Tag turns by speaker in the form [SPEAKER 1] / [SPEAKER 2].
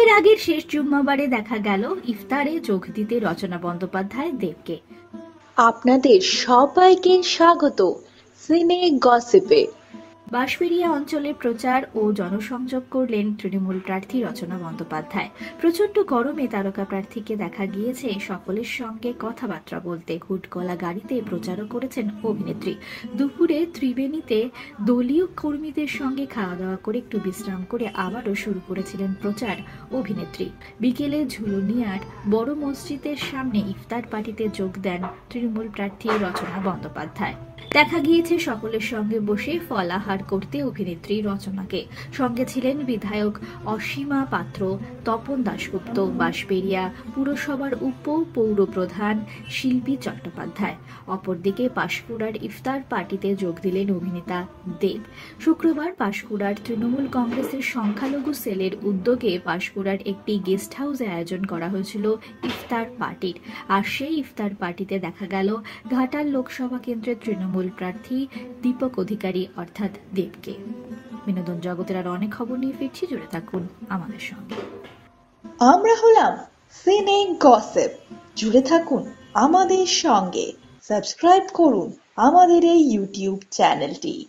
[SPEAKER 1] ঈদের আগের শেষ জুম্মাবারে দেখা গেল ইফতারে যোগ দিতে রচনা বন্দ্যোপাধ্যায় দেবকে।
[SPEAKER 2] আপনাদের সবাইকে স্বাগত সিনে গসিপে।
[SPEAKER 1] বাঁশবেড়িয়া অঞ্চলে প্রচার ও জনসংযোগ করলেন তৃণমূল প্রার্থী রচনা বন্দ্যোপাধ্যায়। প্রচন্ড গরমে তারকা প্রার্থীকে দেখা গিয়েছে সকলের সঙ্গে কথাবার্তা বলতে। হুটগলা গাড়িতে প্রচারও করেছেন অভিনেত্রী। দুপুরে ত্রিবেণীতে দলীয় কর্মীদের সঙ্গে খাওয়া দাওয়া করে একটু বিশ্রাম করে আবারও শুরু করেছিলেন প্রচার অভিনেত্রী। বিকেলে ঝুলুনিয়ার বড় মসজিদের সামনে ইফতার পার্টিতে যোগ দেন তৃণমূল প্রার্থী রচনা বন্দ্যোপাধ্যায়। দেখা গিয়েছে সকলের সঙ্গে বসে ফলাহার করতে অভিনেত্রী রচনাকে। সঙ্গে ছিলেন বিধায়ক অসীমা পাত্র, তপন দাশগুপ্ত, বাঁশবেড়িয়া পুরসভার উপপৌর প্রধান শিল্পী চট্টোপাধ্যায়। অপরদিকে পাঁশকুড়ার ইফতার পার্টিতে যোগ দিলেন অভিনেতা দেব। শুক্রবার পাঁশকুড়ার তৃণমূল কংগ্রেসের সংখ্যালঘু সেলের উদ্যোগে পাঁশকুড়ার একটি গেস্ট হাউসে আয়োজন করা হয়েছিল ইফতার পার্টির। আর সেই ইফতার পার্টিতে দেখা গেল ঘাটাল লোকসভা কেন্দ্রের তৃণমূল প্রার্থী দীপক অধিকারী অর্থাৎ দেবকে। বিনোদন জগতের আর অনেক খবর নিয়ে ফিরছি, জুড়ে থাকুন আমাদের সঙ্গে।
[SPEAKER 2] আমরা হলাম সিনে গসিপ, জুড়ে থাকুন আমাদের সঙ্গে। সাবস্ক্রাইব করুন আমাদের এই ইউটিউব চ্যানেলটি।